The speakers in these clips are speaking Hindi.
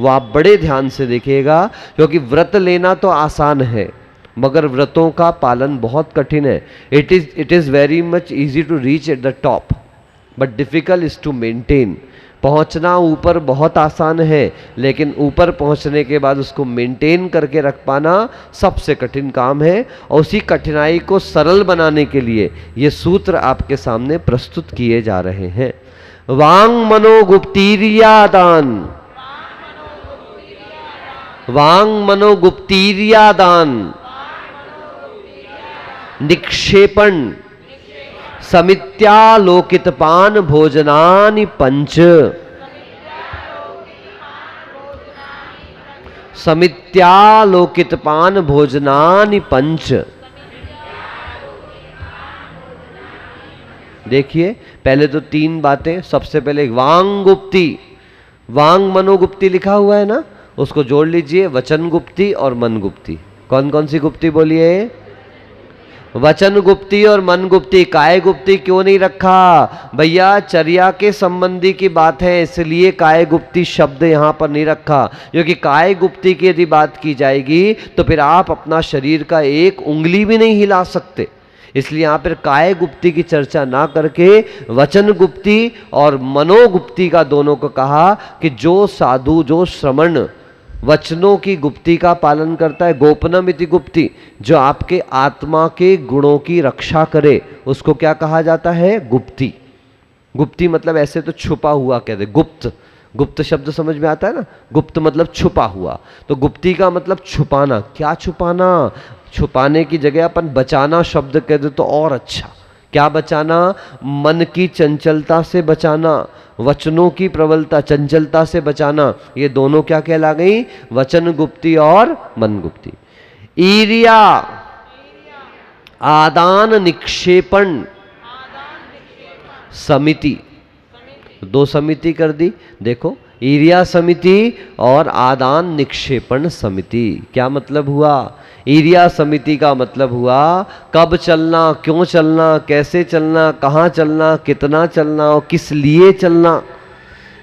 वो आप बड़े ध्यान से देखिएगा, क्योंकि व्रत लेना तो आसान है मगर व्रतों का पालन बहुत कठिन है। It is very much easy to reach at the top but difficult is to maintain. पहुंचना ऊपर बहुत आसान है, लेकिन ऊपर पहुंचने के बाद उसको मेंटेन करके रख पाना सबसे कठिन काम है। और उसी कठिनाई को सरल बनाने के लिए ये सूत्र आपके सामने प्रस्तुत किए जा रहे हैं। वांग मनोगुप्तीर्यादान, वांग मनोगुप्तीर्यादान निक्षेपण समित्यालोकित पान भोजनानि पंच, समित्यालोकित पान भोजनानि पंच। देखिए पहले तो तीन बातें। सबसे पहले वांग गुप्ती, वांग मनोगुप्ती लिखा हुआ है ना, उसको जोड़ लीजिए, वचन गुप्ती और मन गुप्ती। कौन कौन सी गुप्ती बोलिए? वचन गुप्ती और मन गुप्ती। काय गुप्ती क्यों नहीं रखा भैया? चर्या के संबंधी की बात है, इसलिए काय गुप्ती शब्द यहां पर नहीं रखा। क्योंकि काय गुप्ती की यदि बात की जाएगी तो फिर आप अपना शरीर का एक उंगली भी नहीं हिला सकते, इसलिए यहां पर काय गुप्ती की चर्चा ना करके वचन गुप्ती और मनोगुप्ती का दोनों को कहा कि जो साधु, जो श्रमण वचनों की गुप्ती का पालन करता है, गोपनमिति गुप्ती, जो आपके आत्मा के गुणों की रक्षा करे, उसको क्या कहा जाता है? गुप्ती। गुप्ती मतलब ऐसे तो छुपा हुआ कहते, गुप्त, गुप्त शब्द समझ में आता है ना, गुप्त मतलब छुपा हुआ, तो गुप्ती का मतलब छुपाना। क्या छुपाना? छुपाने की जगह अपन बचाना शब्द कह दे तो और अच्छा। क्या बचाना? मन की चंचलता से बचाना, वचनों की प्रबलता चंचलता से बचाना। ये दोनों क्या कहला गई? वचन गुप्ती और मन गुप्ती। ईर्या आदान निक्षेपण समिति, दो समिति कर दी। देखो ईर्या समिति और आदान निक्षेपण समिति, क्या मतलब हुआ? ईर्या समिति का मतलब हुआ कब चलना, क्यों चलना, कैसे चलना, कहाँ चलना, कितना चलना और किस लिए चलना।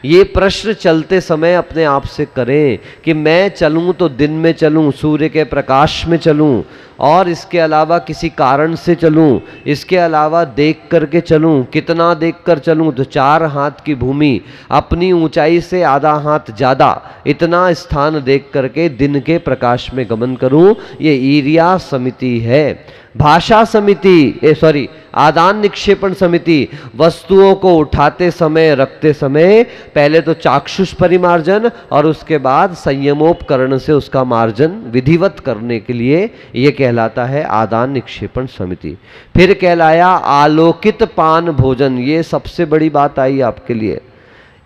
ये प्रश्न चलते समय अपने आप से करें कि मैं चलूं तो दिन में चलूं, सूर्य के प्रकाश में चलूं, और इसके अलावा किसी कारण से चलूं, इसके अलावा देख करके चलूं। कितना देख कर चलूं? तो 4 हाथ की भूमि, अपनी ऊंचाई से आधा हाथ ज़्यादा, इतना स्थान देख करके दिन के प्रकाश में गमन करूं। ये ईर्या समिति है। भाषा समिति, सॉरी, आदान निक्षेपण समिति, वस्तुओं को उठाते समय, रखते समय पहले तो चाक्षुष परिमार्जन और उसके बाद संयमोपकरण से उसका मार्जन विधिवत करने के लिए यह कहलाता है आदान निक्षेपण समिति। फिर कहलाया आलोकित पान भोजन। ये सबसे बड़ी बात आई आपके लिए।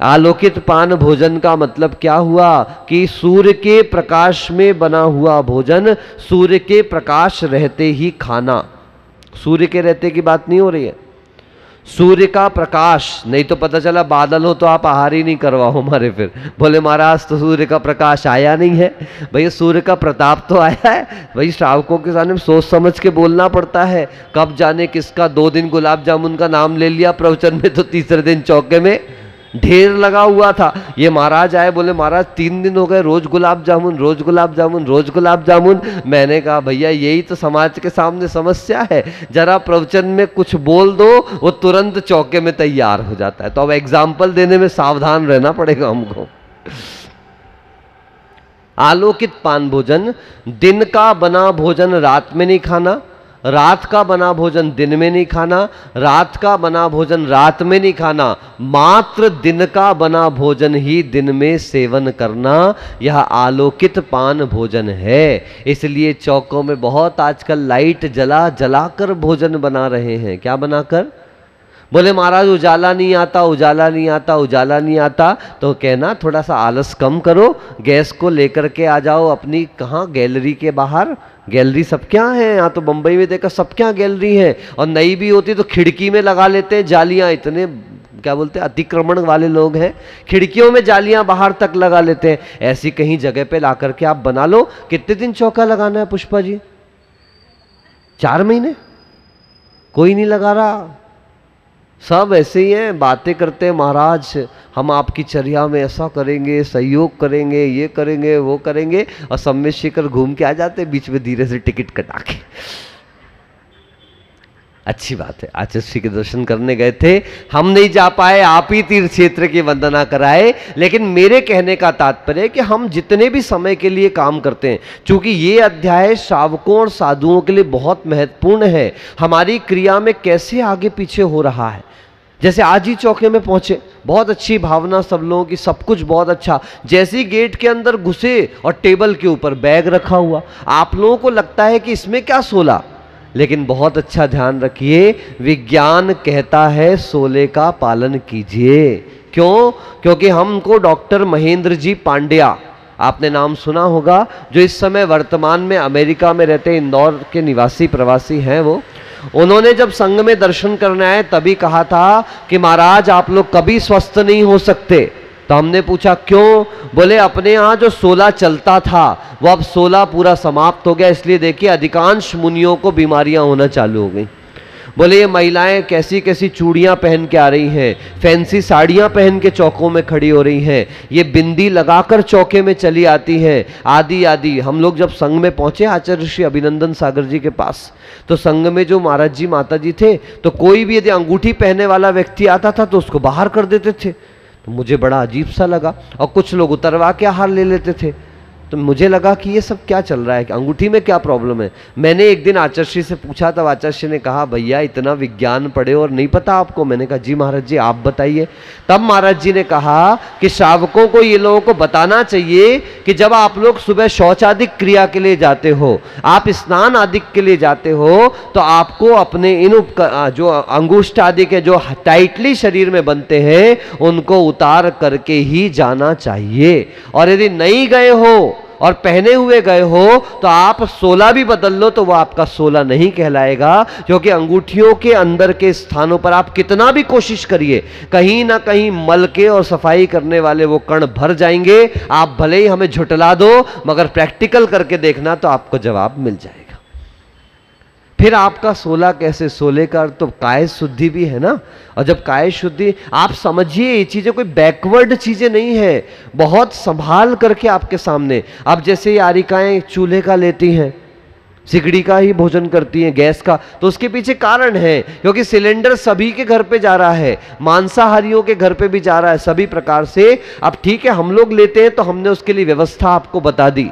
आलोकित पान भोजन का मतलब क्या हुआ? कि सूर्य के प्रकाश में बना हुआ भोजन, सूर्य के प्रकाश रहते ही खाना। सूर्य के रहते की बात नहीं हो रही है, सूर्य का प्रकाश। नहीं तो पता चला बादल हो तो आप आहार ही नहीं करवाओ हमारे, फिर बोले महाराज तो सूर्य का प्रकाश आया नहीं है। भैया सूर्य का प्रताप तो आया है। भाई श्रावकों के सामने सोच समझ के बोलना पड़ता है। कब जाने किसका 2 दिन गुलाब जामुन का नाम ले लिया प्रवचन में, तो तीसरे दिन चौके में ढेर लगा हुआ था। ये महाराज आए, बोले महाराज 3 दिन हो गए रोज गुलाब जामुन, रोज गुलाब जामुन, रोज गुलाब जामुन। मैंने कहा भैया यही तो समाज के सामने समस्या है, जरा प्रवचन में कुछ बोल दो वो तुरंत चौके में तैयार हो जाता है। तो अब एग्जाम्पल देने में सावधान रहना पड़ेगा हमको। आलोकित पान भोजन, दिन का बना भोजन रात में नहीं खाना, रात का बना भोजन दिन में नहीं खाना, रात का बना भोजन रात में नहीं खाना, मात्र दिन का बना भोजन ही दिन में सेवन करना, यह आलोकित पान भोजन है। इसलिए चौकों में बहुत आजकल लाइट जला जलाकर भोजन बना रहे हैं। क्या बनाकर? बोले महाराज उजाला नहीं आता, उजाला नहीं आता, उजाला नहीं आता। तो कहना थोड़ा सा आलस कम करो, गैस को लेकर के आ जाओ अपनी, कहाँ, गैलरी के बाहर। गैलरी सब क्या है, यहाँ तो बंबई में देखा सब क्या गैलरी है, और नई भी होती तो खिड़की में लगा लेते हैं जालियाँ। इतने क्या बोलते हैं अतिक्रमण वाले लोग हैं, खिड़कियों में जालियाँ बाहर तक लगा लेते हैं। ऐसी कहीं जगह पे ला करके आप बना लो। कितने दिन चौका लगाना है पुष्पा जी? 4 महीने? कोई नहीं लगा रहा। सब ऐसे ही हैं, बातें करते हैं महाराज हम आपकी चर्या में ऐसा करेंगे, सहयोग करेंगे, ये करेंगे, वो करेंगे, और सब में शिखर घूम के आ जाते बीच में धीरे से टिकट कटा के। अच्छी बात है, आचार्य श्री के दर्शन करने गए थे, हम नहीं जा पाए, आप ही तीर्थ क्षेत्र की वंदना कराए। लेकिन मेरे कहने का तात्पर्य है कि हम जितने भी समय के लिए काम करते हैं, चूंकि ये अध्याय श्रावकों और साधुओं के लिए बहुत महत्वपूर्ण है, हमारी क्रिया में कैसे आगे पीछे हो रहा है। जैसे आज ही चौके में पहुंचे, बहुत अच्छी भावना सब लोगों की, सब कुछ बहुत अच्छा, जैसे ही गेट के अंदर घुसे और टेबल के ऊपर बैग रखा हुआ, आप लोगों को लगता है कि इसमें क्या सोला, लेकिन बहुत अच्छा ध्यान रखिए, विज्ञान कहता है सोले का पालन कीजिए। क्यों? क्योंकि हमको डॉक्टर महेंद्र जी पांड्या, आपने नाम सुना होगा, जो इस समय वर्तमान में अमेरिका में रहते, इंदौर के निवासी प्रवासी हैं वो, उन्होंने जब संघ में दर्शन करने आए तभी कहा था कि महाराज आप लोग कभी स्वस्थ नहीं हो सकते। तो हमने पूछा क्यों? बोले अपने यहाँ जो 16 चलता था वो अब 16 पूरा समाप्त हो गया, इसलिए देखिए अधिकांश मुनियों को बीमारियां होना चालू हो गई। बोले ये महिलाएं कैसी कैसी चूड़ियां पहन के आ रही हैं, फैंसी साड़ियां पहन के चौकों में खड़ी हो रही हैं, ये बिंदी लगाकर चौके में चली आती हैं, आदि आदि। हम लोग जब संघ में पहुंचे आचार्य श्री अभिनंदन सागर जी के पास, तो संघ में जो महाराज जी माता जी थे, तो कोई भी यदि अंगूठी पहनने वाला व्यक्ति आता था तो उसको बाहर कर देते थे। तो मुझे बड़ा अजीब सा लगा, और कुछ लोग उतरवा के आहार ले लेते थे। तो मुझे लगा कि ये सब क्या चल रहा है, अंगूठी में क्या प्रॉब्लम है। मैंने एक दिन आचार्य से पूछा, तब आचार्य ने कहा भैया इतना विज्ञान पढ़े और नहीं पता आपको? मैंने कहा जी महाराज जी आप बताइए। तब महाराज जी ने कहा कि श्रावकों को, ये लोगों को बताना चाहिए कि जब आप लोग सुबह शौचादिक क्रिया के लिए जाते हो, आप स्नान आदि के लिए जाते हो, तो आपको अपने इन जो अंगुष्ठ आदि के जो टाइटली शरीर में बनते हैं उनको उतार करके ही जाना चाहिए। और यदि नहीं गए हो और पहने हुए गए हो तो आप 16 भी बदल लो तो वो आपका 16 नहीं कहलाएगा, क्योंकि अंगूठियों के अंदर के स्थानों पर आप कितना भी कोशिश करिए, कहीं ना कहीं मल के और सफाई करने वाले वो कण भर जाएंगे। आप भले ही हमें झुटला दो, मगर प्रैक्टिकल करके देखना तो आपको जवाब मिल जाएगा। फिर आपका 16 कैसे? 16 का तो काय शुद्धि भी है ना। और जब काय शुद्धि, आप समझिए ये चीजें कोई बैकवर्ड चीजें नहीं है, बहुत संभाल करके आपके सामने। अब जैसे यारिकाएं चूल्हे का लेती हैं, सिगड़ी का ही भोजन करती हैं, गैस का, तो उसके पीछे कारण है, क्योंकि सिलेंडर सभी के घर पे जा रहा है, मांसाहारियों के घर पे भी जा रहा है, सभी प्रकार से। अब ठीक है हम लोग लेते हैं तो हमने उसके लिए व्यवस्था आपको बता दी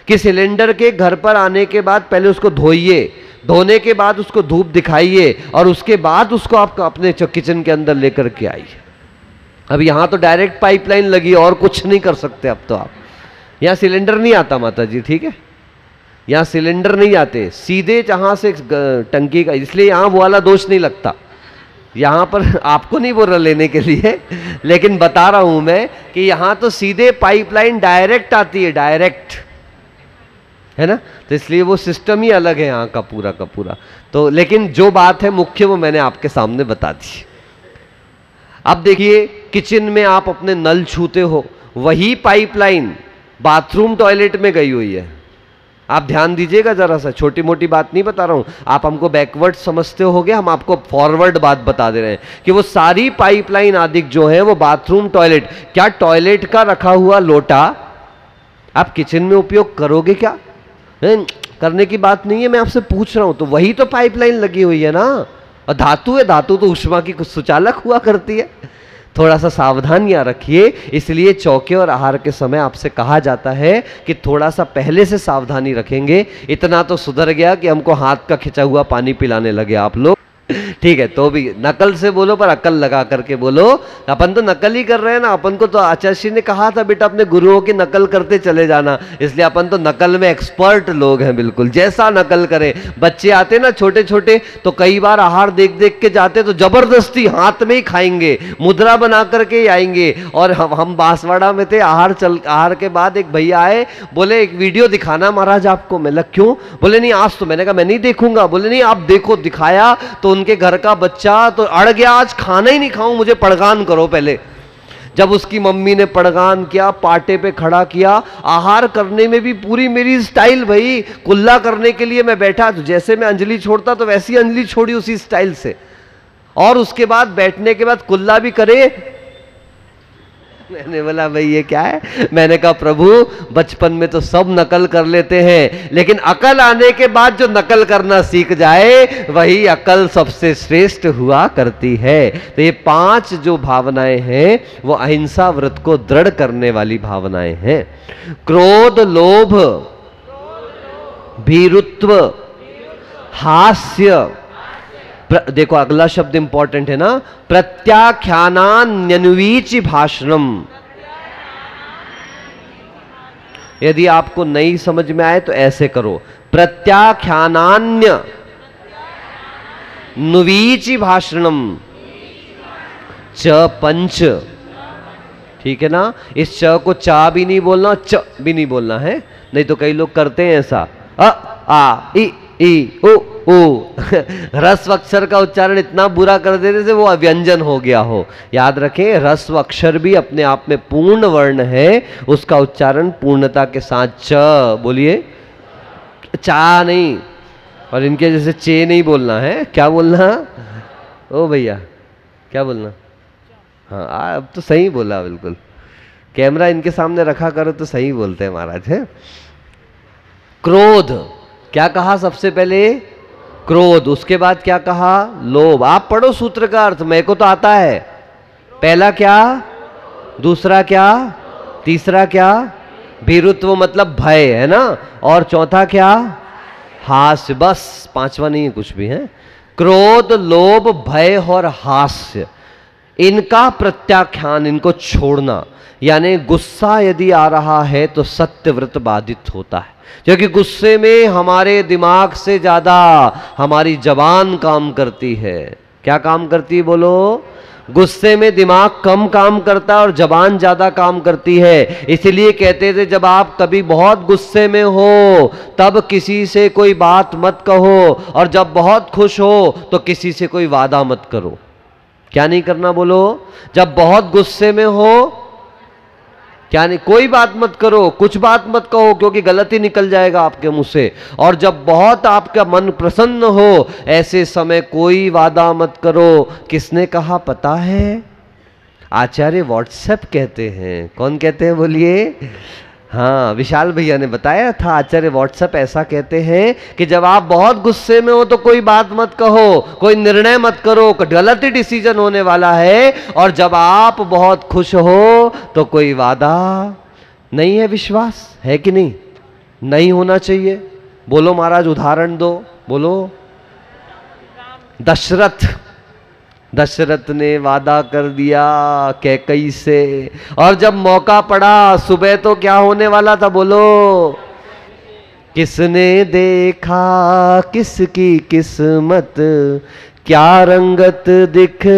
कि सिलेंडर के घर पर आने के बाद पहले उसको धोइए, धोने के बाद उसको धूप दिखाइए, और उसके बाद उसको आप अपने किचन के अंदर लेकर के आइए। अब यहाँ तो डायरेक्ट पाइपलाइन लगी, और कुछ नहीं कर सकते अब तो आप। यहाँ सिलेंडर नहीं आता माता जी, ठीक है, यहाँ सिलेंडर नहीं आते, सीधे जहाँ से टंकी का, इसलिए यहाँ वो वाला दोष नहीं लगता। यहाँ पर आपको नहीं बोल रहा लेने के लिए, लेकिन बता रहा हूँ मैं कि यहाँ तो सीधे पाइपलाइन डायरेक्ट आती है, डायरेक्ट, है ना। तो इसलिए वो सिस्टम ही अलग है यहाँ का पूरा। तो लेकिन जो बात है मुख्य वो मैंने आपके सामने बता दी। अब देखिए किचन में आप अपने नल छूते हो, वही पाइपलाइन बाथरूम टॉयलेट में गई हुई है। आप ध्यान दीजिएगा जरा सा, छोटी मोटी बात नहीं बता रहा हूं, आप हमको बैकवर्ड समझते होगे, हम आपको फॉरवर्ड बात बता दे रहे हैं कि वो सारी पाइपलाइन आदि जो है वो बाथरूम टॉयलेट, क्या टॉयलेट का रखा हुआ लोटा आप किचन में उपयोग करोगे क्या? करने की बात नहीं है, मैं आपसे पूछ रहा हूं। तो वही तो पाइपलाइन लगी हुई है ना, और धातु है, धातु तो ऊष्मा की कुछ सुचालक हुआ करती है। थोड़ा सा सावधानियां रखिए, इसलिए चौके और आहार के समय आपसे कहा जाता है कि थोड़ा सा पहले से सावधानी रखेंगे। इतना तो सुधर गया कि हमको हाथ का खिंचा हुआ पानी पिलाने लगे आप लोग, ठीक है। तो भी नकल से बोलो पर अकल लगा करके बोलो। अपन तो नकल ही कर रहे हैं ना, अपन को तो आचार्य ने कहा था बेटा अपने गुरुओं की नकल करते चले जाना, इसलिए अपन तो नकल में एक्सपर्ट लोग हैं बिल्कुल। जैसा नकल करें, बच्चे आते ना छोटे छोटे तो कई बार आहार देख देख के जाते तो जबरदस्ती हाथ में ही खाएंगे, मुद्रा बना करके ही आएंगे। और हम बांसवाड़ा में थे, आहार के बाद एक भैया आए, बोले एक वीडियो दिखाना महाराज आपको। मैं लग क्यों? बोले नहीं आज तो, मैंने कहा मैं नहीं देखूंगा। बोले नहीं आप देखो। दिखाया तो उनके घर का बच्चा तो अड़ गया, आज खाना ही नहीं खाऊं, मुझे पड़गान करो पहले। जब उसकी मम्मी ने पड़गान किया, पाटे पे खड़ा किया, आहार करने में भी पूरी मेरी स्टाइल भाई, कुल्ला करने के लिए मैं बैठा तो जैसे मैं अंजलि छोड़ता तो वैसी अंजलि छोड़ी उसी स्टाइल से। और उसके बाद बैठने के बाद कुल्ला भी करे। मैंने बोला भाई ये क्या है? मैंने कहा प्रभु बचपन में तो सब नकल कर लेते हैं, लेकिन अकल आने के बाद जो नकल करना सीख जाए वही अकल सबसे श्रेष्ठ हुआ करती है। तो ये 5 जो भावनाएं हैं वो अहिंसा व्रत को दृढ़ करने वाली भावनाएं हैं। क्रोध, लोभ, भीरुत्व, हास्य, देखो अगला शब्द इंपॉर्टेंट है ना, प्रत्याख्यानान्यन्वीचि भाषणम। यदि आपको नहीं समझ में आए तो ऐसे करो, प्रत्याख्यानान्य नुवीचि भाषणम च पंच। ठीक है ना, इस च को चा भी नहीं बोलना, च भी नहीं बोलना है, नहीं तो कई लोग करते हैं ऐसा, अ आ इ उ ह्रस्व अक्षर का उच्चारण इतना बुरा कर देने से वो अव्यंजन हो गया हो। याद रखें, ह्रस्व अक्षर भी अपने आप में पूर्ण वर्ण है, उसका उच्चारण पूर्णता के साथ च बोलिए, चा नहीं। और इनके जैसे चे नहीं बोलना है, क्या बोलना? ओ भैया क्या बोलना? हाँ अब तो सही बोला, बिल्कुल कैमरा इनके सामने रखा करो तो सही बोलते हैं महाराज है। क्रोध, क्या कहा सबसे पहले? क्रोध, उसके बाद क्या कहा? लोभ। आप पढ़ो सूत्र का अर्थ, मेरे को तो आता है। पहला क्या, दूसरा क्या, तीसरा क्या? भीरुत्व मतलब भय है ना, और चौथा क्या? हास्य। बस पांचवा नहीं है कुछ भी है। क्रोध, लोभ, भय और हास्य, इनका प्रत्याख्यान, इनको छोड़ना। यानी गुस्सा यदि आ रहा है तो सत्यव्रत बाधित होता है, क्योंकि गुस्से में हमारे दिमाग से ज्यादा हमारी जबान काम करती है। क्या काम करती है बोलो? गुस्से में दिमाग कम काम करता है और जबान ज्यादा काम करती है। इसीलिए कहते थे जब आप कभी बहुत गुस्से में हो तब किसी से कोई बात मत कहो, और जब बहुत खुश हो तो किसी से कोई वादा मत करो। क्या नहीं करना बोलो? जब बहुत गुस्से में हो क्या नहीं, कोई बात मत करो, कुछ बात मत कहो, क्योंकि गलत ही निकल जाएगा आपके मुंह से। और जब बहुत आपका मन प्रसन्न हो ऐसे समय कोई वादा मत करो। किसने कहा पता है? आचार्य व्हाट्सएप कहते हैं। कौन कहते हैं बोलिए? हाँ, विशाल भैया ने बताया था, आचार्य व्हाट्सएप ऐसा कहते हैं कि जब आप बहुत गुस्से में हो तो कोई बात मत कहो, कोई निर्णय मत करो, गलत ही डिसीजन होने वाला है। और जब आप बहुत खुश हो तो कोई वादा नहीं है। विश्वास है कि नहीं? नहीं होना चाहिए। बोलो महाराज, उदाहरण दो, बोलो। दशरथ ने वादा कर दिया कैकई से, और जब मौका पड़ा सुबह तो क्या होने वाला था बोलो? किसने देखा किसकी किस्मत क्या रंगत दिखलाएगी,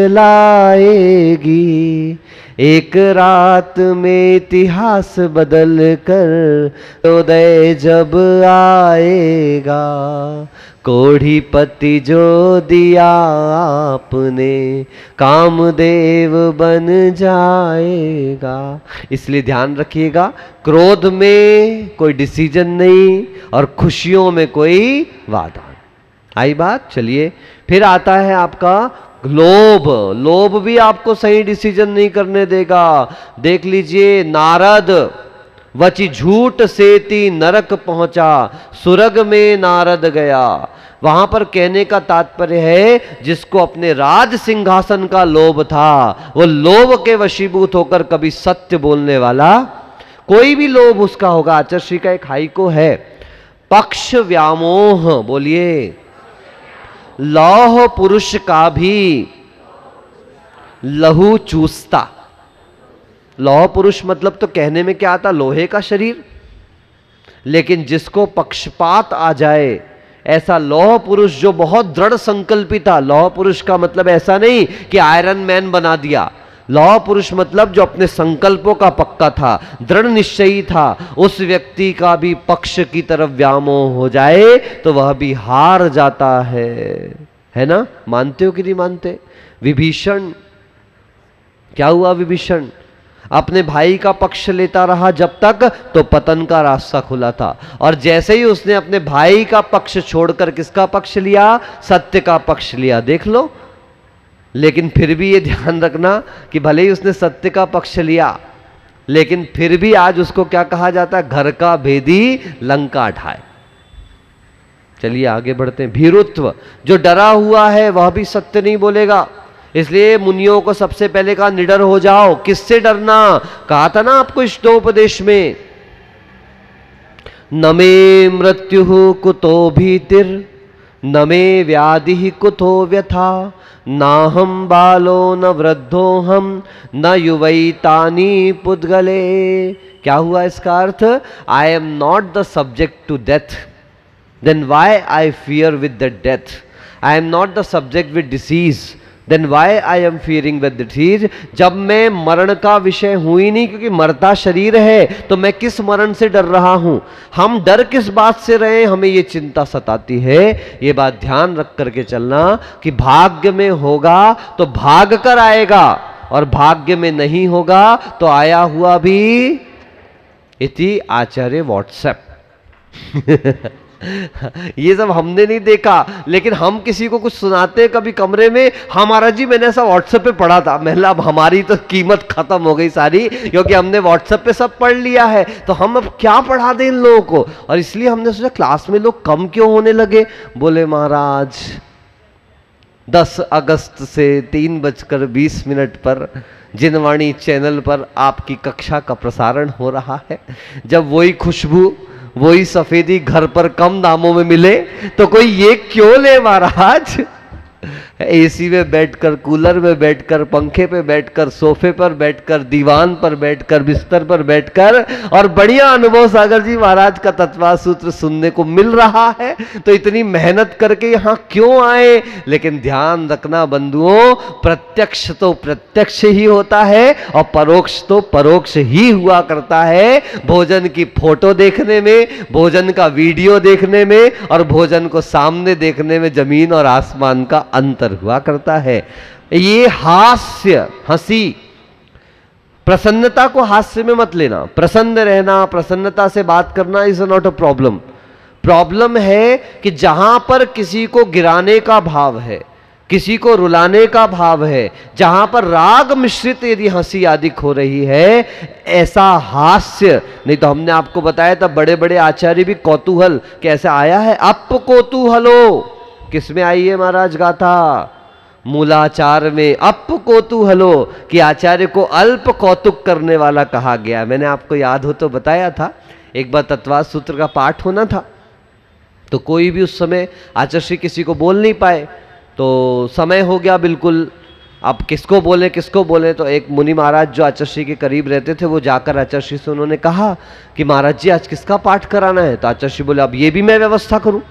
एक रात में इतिहास बदल कर उदय जब आएगा, कोढ़ीपति जो दिया आपने कामदेव बन जाएगा। इसलिए ध्यान रखिएगा, क्रोध में कोई डिसीजन नहीं और खुशियों में कोई वादा। आई बात? चलिए फिर आता है आपका लोभ। लोभ भी आपको सही डिसीजन नहीं करने देगा। देख लीजिए, नारद वचि झूठ सेती नरक पहुंचा, सुरग में नारद गया। वहां पर कहने का तात्पर्य है जिसको अपने राज सिंहासन का लोभ था, वो लोभ के वशीभूत होकर कभी सत्य बोलने वाला, कोई भी लोभ उसका होगा। आचार्य श्री का एक हाइको है, पक्ष व्यामोह, बोलिए। लौह पुरुष का भी लहू चूसता। लौह पुरुष मतलब तो कहने में क्या आता? लोहे का शरीर। लेकिन जिसको पक्षपात आ जाए, ऐसा लौह पुरुष जो बहुत दृढ़ संकल्पी था। लौह पुरुष का मतलब ऐसा नहीं कि आयरन मैन बना दिया। लौह पुरुष मतलब जो अपने संकल्पों का पक्का था, दृढ़ निश्चयी था, उस व्यक्ति का भी पक्ष की तरफ व्यामोह हो जाए तो वह भी हार जाता है ना? मानते हो कि नहीं मानते? विभीषण, क्या हुआ? विभीषण अपने भाई का पक्ष लेता रहा जब तक तो पतन का रास्ता खुला था, और जैसे ही उसने अपने भाई का पक्ष छोड़कर किसका पक्ष लिया? सत्य का पक्ष लिया। देख लो, लेकिन फिर भी ये ध्यान रखना कि भले ही उसने सत्य का पक्ष लिया, लेकिन फिर भी आज उसको क्या कहा जाता है, घर का भेदी लंका ढाए। चलिए आगे बढ़ते हैं। भीरुत्व, जो डरा हुआ है वह भी सत्य नहीं बोलेगा, इसलिए मुनियों को सबसे पहले कहा निडर हो जाओ। किससे डरना, कहा था ना आपको इष्टोपदेश में, न मे मृत्यु कुतो भीतिर न मे व्याधि कुतो व्यथा ना हम बालो न वृद्धो हम न युवैतानी पुद्गले। क्या हुआ इसका अर्थ, I am not the subject to death, then why I fear with the death? I am not the subject with disease, then why I am fearing with the disease? जब मैं मरण का विषय हूं ही नहीं, क्योंकि मरता शरीर है, तो मैं किस मरण से डर रहा हूं। हम डर किस बात से रहे, हमें ये चिंता सताती है। ये बात ध्यान रख करके चलना कि भाग्य में होगा तो भाग कर आएगा, और भाग्य में नहीं होगा तो आया हुआ भी इति आचार्य व्हाट्सएप। ये सब हमने नहीं देखा, लेकिन हम किसी को कुछ सुनाते हैं कभी कमरे में, हमारा जी मैंने ऐसा व्हाट्सएप पे पढ़ा था। मतलब अब हमारी तो कीमत खत्म हो गई सारी, क्योंकि हमने व्हाट्सएप पे सब पढ़ लिया है, तो हम अब क्या पढ़ा दें इन लोगों को। और इसलिए हमने सोचा क्लास में लोग कम क्यों होने लगे। बोले महाराज 10 अगस्त से 3:20 पर जिनवाणी चैनल पर आपकी कक्षा का प्रसारण हो रहा है। जब वही खुशबू वही सफेदी घर पर कम दामों में मिले तो कोई ये क्यों ले महाराज। एसी में बैठकर, कूलर में बैठकर, पंखे पे बैठकर, सोफे पर बैठकर, दीवान पर बैठकर, बिस्तर पर बैठकर, और बढ़िया अनुभव सागर जी महाराज का तत्वा सूत्र सुनने को मिल रहा है, तो इतनी मेहनत करके यहां क्यों आए। लेकिन ध्यान रखना बंधुओं, प्रत्यक्ष तो प्रत्यक्ष ही होता है और परोक्ष तो परोक्ष ही हुआ करता है। भोजन की फोटो देखने में, भोजन का वीडियो देखने में और भोजन को सामने देखने में जमीन और आसमान का अंतर हुआ करता है। ये हास्य, हंसी, प्रसन्नता को हास्य में मत लेना। प्रसन्न रहना, प्रसन्नता से बात करना is not a problem. Problem है कि जहां पर किसी को गिराने का भाव है, किसी को रुलाने का भाव है, जहां पर राग मिश्रित यदि हंसी आदि हो रही है, ऐसा हास्य नहीं। तो हमने आपको बताया था बड़े बड़े आचार्य भी कौतूहल कैसे आया है, अप कौतूहलो किसमें आई है महाराज गाथा, मूलाचार में अप कौतूहलो, कि आचार्य को अल्प कौतुक करने वाला कहा गया। मैंने आपको याद हो तो बताया था, एक बार तत्वाद सूत्र का पाठ होना था, तो कोई भी उस समय आचार्य श्री किसी को बोल नहीं पाए, तो समय हो गया बिल्कुल, अब किसको बोले। तो एक मुनि महाराज जो आचार्य श्री के करीब रहते थे, वो जाकर आचार्य श्री से उन्होंने कहा कि महाराज जी आज किसका पाठ कराना है। तो आचार्य श्री बोले अब ये भी मैं व्यवस्था करूं।